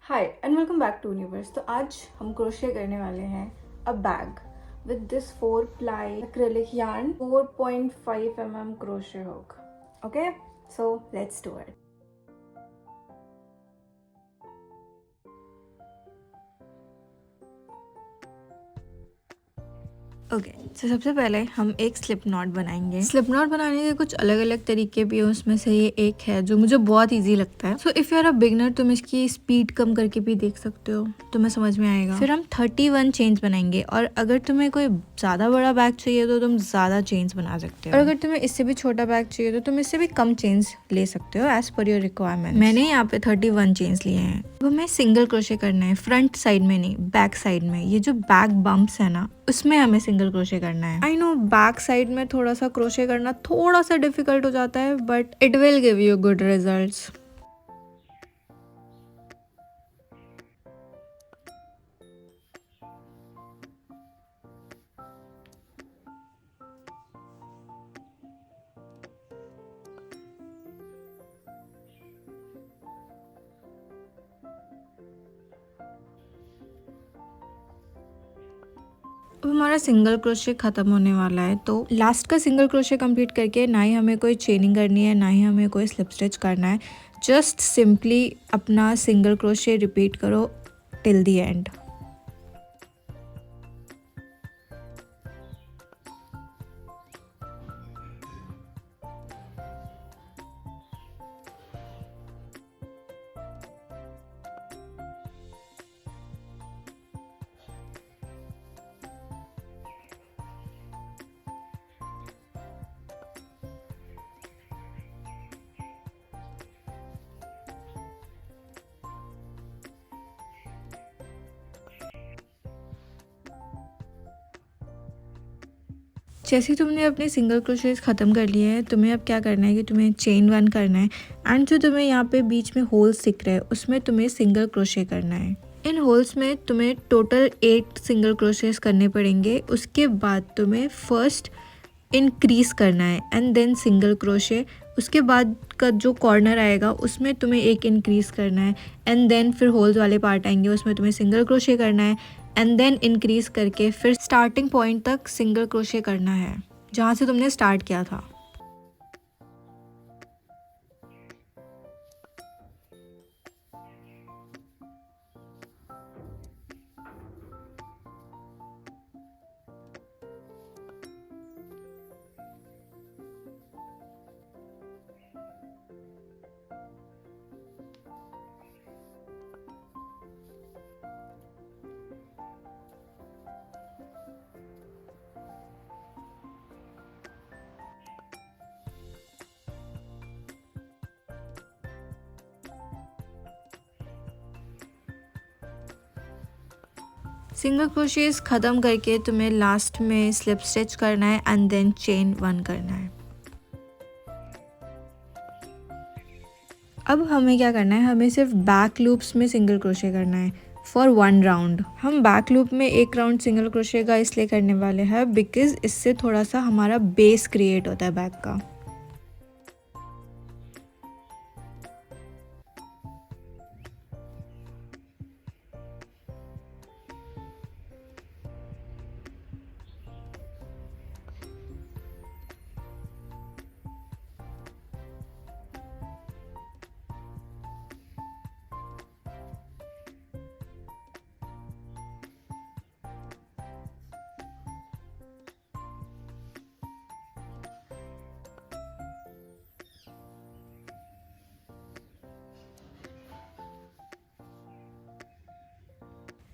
Hi and welcome back to universe. तो आज हम क्रोशे करने वाले हैं a bag with this 4 ply acrylic yarn 4.5 crochet hook. Okay, so let's do it. Okay तो सबसे पहले हम एक स्लिप नॉट बनाएंगे। स्लिप नॉट बनाने के कुछ अलग अलग तरीके भी हैं, उसमें से ये एक है जो मुझे बहुत इजी लगता है। So if you are a beginner तुम इसकी स्पीड कम करके भी देख सकते हो, तुम्हें समझ में आएगा। फिर हम 31 चेन्स बनाएंगे और अगर तुम्हें कोई ज़्यादा बड़ा बैग चाहिए तो तुम ज़्यादा चेन्स बना सकते हो, और अगर तुम्हें इससे भी छोटा बैग चाहिए तो तुम इससे भी कम चेन्स ले सकते हो एज पर योर रिक्वायरमेंट। मैंने यहाँ पे 31 चेन्स लिए हैं। अब हमें सिंगल क्रोशे करना है, फ्रंट साइड में नहीं, बैक साइड में। ये जो बैक बम्प्स है ना, उसमें हमें सिंगल क्रोशे करना है। आई नो बैक साइड में थोड़ा सा क्रोशे करना थोड़ा सा डिफिकल्ट हो जाता है, but it will give you good results. अब हमारा सिंगल क्रोशे ख़त्म होने वाला है, तो लास्ट का सिंगल क्रोशे कंप्लीट करके ना ही हमें कोई चेनिंग करनी है, ना ही हमें कोई स्लिप स्टिच करना है। जस्ट सिंपली अपना सिंगल क्रोशे रिपीट करो टिल द एंड। जैसे तुमने अपने सिंगल क्रोशेस ख़त्म कर लिए हैं, तुम्हें अब क्या करना है कि तुम्हें चेन 1 करना है, एंड जो तुम्हें यहाँ पे बीच में होल्स दिख रहे हैं उसमें तुम्हें सिंगल क्रोशे करना है। इन होल्स में तुम्हें टोटल 8 सिंगल क्रोशेस करने पड़ेंगे। उसके बाद तुम्हें फर्स्ट इंक्रीज करना है एंड देन सिंगल क्रोशे। उसके बाद का जो कॉर्नर आएगा उसमें तुम्हें एक इंक्रीज करना है, एंड देन फिर होल्स वाले पार्ट आएंगे उसमें तुम्हें सिंगल क्रोशे करना है, एंड देन इंक्रीज करके फिर स्टार्टिंग पॉइंट तक सिंगल क्रोशे करना है जहाँ से तुमने स्टार्ट किया था। सिंगल क्रोशेस ख़त्म करके तुम्हें लास्ट में स्लिप स्टिच करना है एंड देन चेन 1 करना है। अब हमें क्या करना है, हमें सिर्फ बैक लूप्स में सिंगल क्रोशे करना है फॉर 1 राउंड। हम बैक लूप में एक राउंड सिंगल क्रोशे का इसलिए करने वाले हैं बिकॉज इससे थोड़ा सा हमारा बेस क्रिएट होता है बैक का।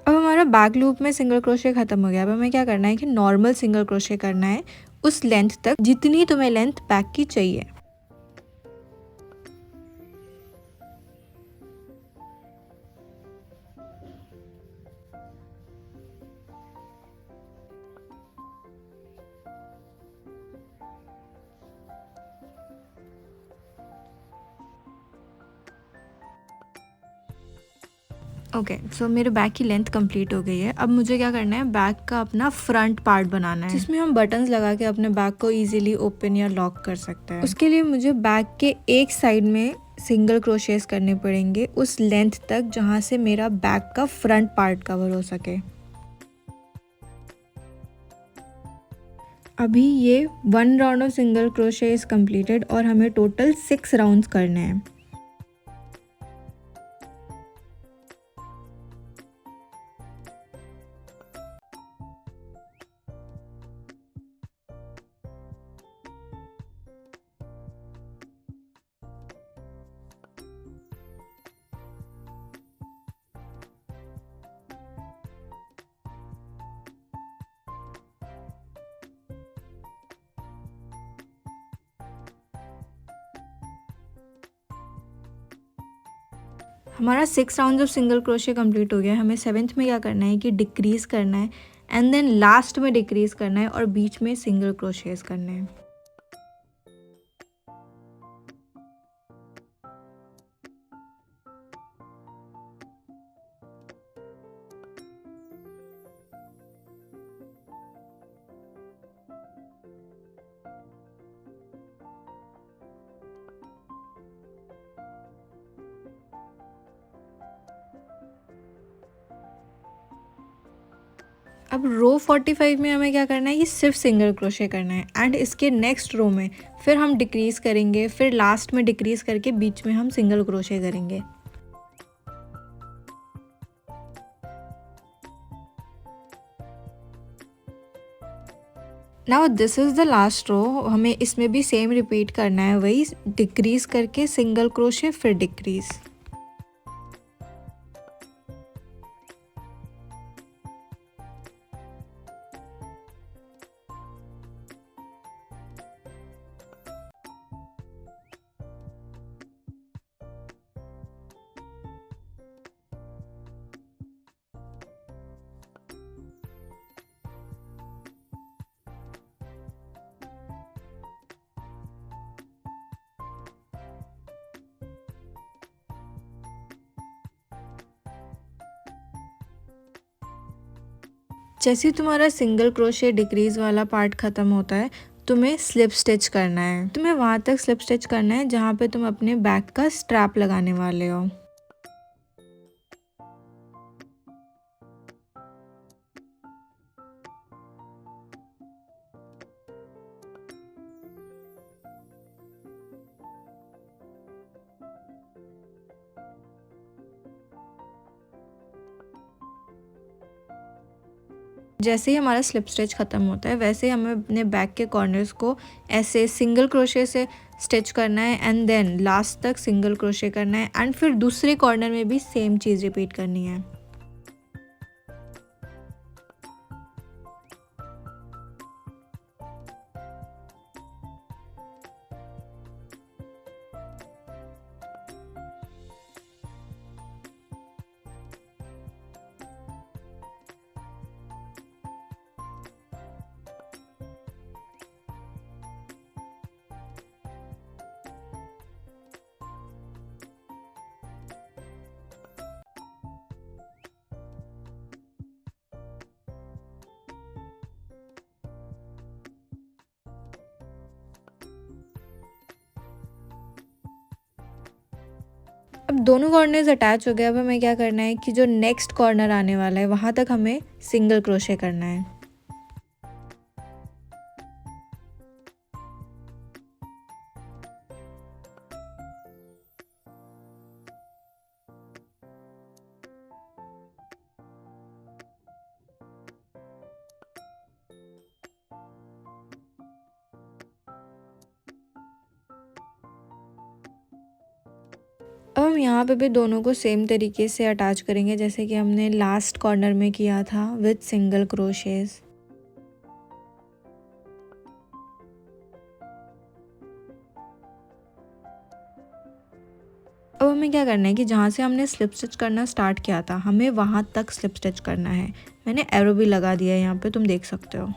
अब हमारा बैक लूप में सिंगल क्रोशे ख़त्म हो गया। अब हमें क्या करना है कि नॉर्मल सिंगल क्रोशे करना है उस लेंथ तक जितनी तुम्हें लेंथ बैक की चाहिए। ओके सो मेरे बैग की लेंथ कंप्लीट हो गई है। अब मुझे क्या करना है, बैग का अपना फ्रंट पार्ट बनाना है जिसमें हम बटन्स लगा के अपने बैग को इजीली ओपन या लॉक कर सकते हैं। उसके लिए मुझे बैग के एक साइड में सिंगल क्रोशेस करने पड़ेंगे उस लेंथ तक जहाँ से मेरा बैक का फ्रंट पार्ट कवर हो सके। अभी ये 1 round of single crochet is completed और हमें टोटल 6 राउंड्स करने हैं। हमारा 6 rounds of single crochet complete हो गया। हमें 7th में क्या करना है कि डिक्रीज़ करना है एंड देन लास्ट में डिक्रीज़ करना है और बीच में सिंगल क्रोशेस करने हैं। अब रो 45 में हमें क्या करना है कि सिर्फ सिंगल क्रोशे करना है एंड इसके नेक्स्ट रो में फिर हम डिक्रीज़ करेंगे, फिर लास्ट में डिक्रीज़ करके बीच में हम सिंगल क्रोशे करेंगे। Now this is the last row. हमें इसमें भी सेम रिपीट करना है, वही डिक्रीज़ करके सिंगल क्रोशे फिर डिक्रीज़। जैसे ही तुम्हारा सिंगल क्रोशे डिक्रीज़ वाला पार्ट ख़त्म होता है, तुम्हें स्लिप स्टिच करना है। तुम्हें वहाँ तक स्लिप स्टिच करना है जहाँ पे तुम अपने बैग का स्ट्रैप लगाने वाले हो। जैसे ही हमारा स्लिप स्टिच ख़त्म होता है वैसे ही हमें अपने बैक के कॉर्नर्स को ऐसे सिंगल क्रोशे से स्टिच करना है एंड देन लास्ट तक सिंगल क्रोशे करना है एंड फिर दूसरे कॉर्नर में भी सेम चीज़ रिपीट करनी है। अब दोनों कॉर्नर्स अटैच हो गए। अब हमें क्या करना है कि जो नेक्स्ट कॉर्नर आने वाला है वहाँ तक हमें सिंगल क्रोशे करना है। अब हम यहाँ पे भी दोनों को सेम तरीके से अटैच करेंगे जैसे कि हमने लास्ट कॉर्नर में किया था विद सिंगल क्रोशेस। अब हमें क्या करना है कि जहाँ से हमने स्लिप स्टिच करना स्टार्ट किया था हमें वहाँ तक स्लिप स्टिच करना है। मैंने एरो भी लगा दिया है यहाँ पे, तुम देख सकते हो।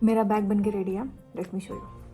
मेरा बैग बन के रेडी है, लेट मी शो यू।